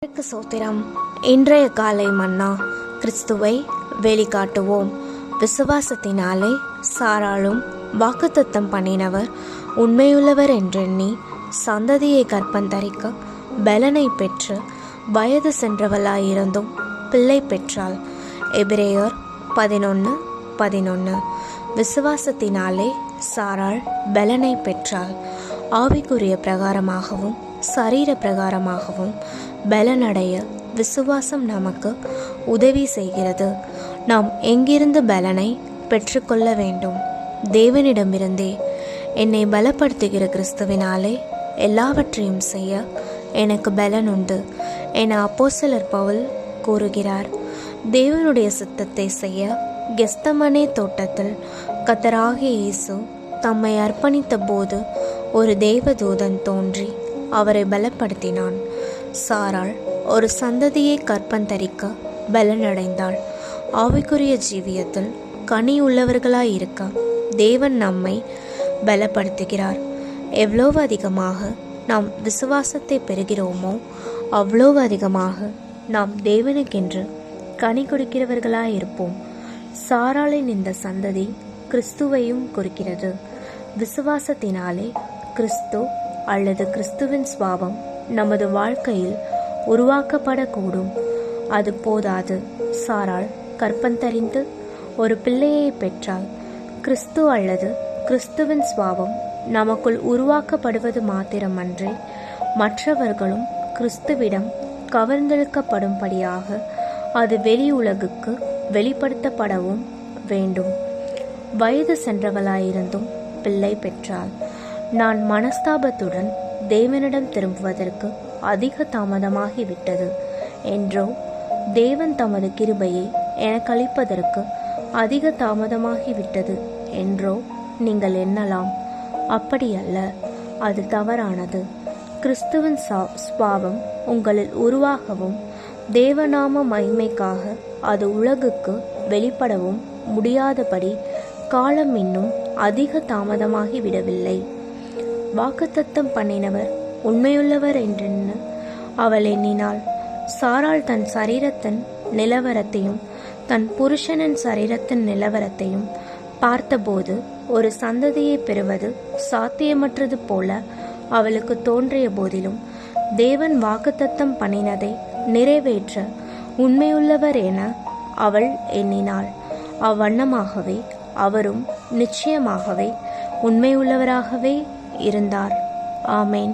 சோத்திரம். இன்றைய காலை மன்னா. கிறிஸ்துவை வெளிக்காட்டுவோம். விசுவாசத்தினாலே சாராளும் வாக்குத்தத்தம் பண்ணினவர் உண்மையுள்ளவர் என்றெண்ணி சந்ததியை கற்பந்தரிக்க பலனை பெற்று வயது சென்றவளாயிருந்தும் பிள்ளை பெற்றாள். எபிரேயர் 11:11. விசுவாசத்தினாலே சாராள் பலனை பெற்றாள். ஆவிக்குரிய பிரகாரமாகவும் சரீர பிரகாரமாகவும் பலனடைய விசுவாசம் நமக்கு உதவி செய்கிறது. நாம் எங்கிருந்து பலனை பெற்றுக்கொள்ள வேண்டும்? தேவனிடமிருந்தே. என்னை பலப்படுத்துகிற கிறிஸ்துவினாலே எல்லாவற்றையும் செய்ய எனக்கு பலன் உண்டு என அப்போஸ்தலர் பவுல் கூறுகிறார். தேவனுடைய சித்தத்தை செய்ய கெத்செமனே தோட்டத்தில் கர்த்தராகிய இயேசு தம்மை அர்ப்பணித்த போது ஒரு தேவதூதன் தோன்றி அவரை பலப்படுத்தினான். சாராள் ஒரு சந்ததியை கற்பந்தரிக்க பலனடைந்தாள். ஆவிக்குரிய ஜீவியத்தில் கனி உள்ளவர்களாயிருக்க தேவன் நம்மை பலப்படுத்துகிறார். எவ்வளவு அதிகமாக நாம் விசுவாசத்தை பெறுகிறோமோ அவ்வளவு அதிகமாக நாம் தேவனுக்கென்று கனி கொடுக்கிறவர்களாயிருப்போம். சாராளின் இந்த சந்ததி கிறிஸ்துவையும் குறிக்கிறது. விசுவாசத்தினாலே கிறிஸ்து அல்லது கிறிஸ்துவின் சுபாவம் நமது வாழ்க்கையில் உருவாக்கப்படக்கூடும். அது போதாது. சாராள் கற்பந்தரிந்து ஒரு பிள்ளையை பெற்றால் கிறிஸ்து அல்லது கிறிஸ்துவின் சுபாவம் நமக்குள் உருவாக்கப்படுவது மாத்திரமன்றி மற்றவர்களும் கிறிஸ்துவிடம் கவர்ந்தெழுக்கப்படும்படியாக அது வெளி உலகுக்கு வெளிப்படுத்தப்படவும் வேண்டும். வயது சென்றவளாயிருந்தும் பிள்ளை பெற்றாள். நான் மனஸ்தாபத்துடன் தேவனிடம் திரும்புவதற்கு அதிக தாமதமாகிவிட்டது என்றோ, தேவன் தமது கிருபையை எனக்கு அளிப்பதற்கு அதிக தாமதமாகிவிட்டது என்றோ நீங்கள் எண்ணலாம். அப்படியல்ல, அது தவறானது. கிறிஸ்துவின் சுபாவம் உங்களில் உருவாகவும் தேவநாம மகிமைக்காக அது உலகுக்கு வெளிப்படவும் முடியாதபடி காலம் இன்னும் அதிக தாமதமாகி விடவில்லை. வாக்குத்தத்தம் பண்ணினவர் உண்மையுள்ளவர் என்றென்னு அவள் எண்ணினாள். சாராள் தன் சரீரத்தின் நிலவரத்தையும் தன் புருஷனின் சரீரத்தின் நிலவரத்தையும் பார்த்தபோது ஒரு சந்ததியை பெறுவது சாத்தியமற்றது போல அவளுக்கு தோன்றிய போதிலும் தேவன் வாக்குத்தத்தம் பண்ணினதை நிறைவேற்ற உண்மையுள்ளவர் என அவள் எண்ணினாள். அவ்வண்ணமாகவே அவரும் நிச்சயமாகவே உண்மையுள்ளவராகவே இருந்தார். ஆமேன்.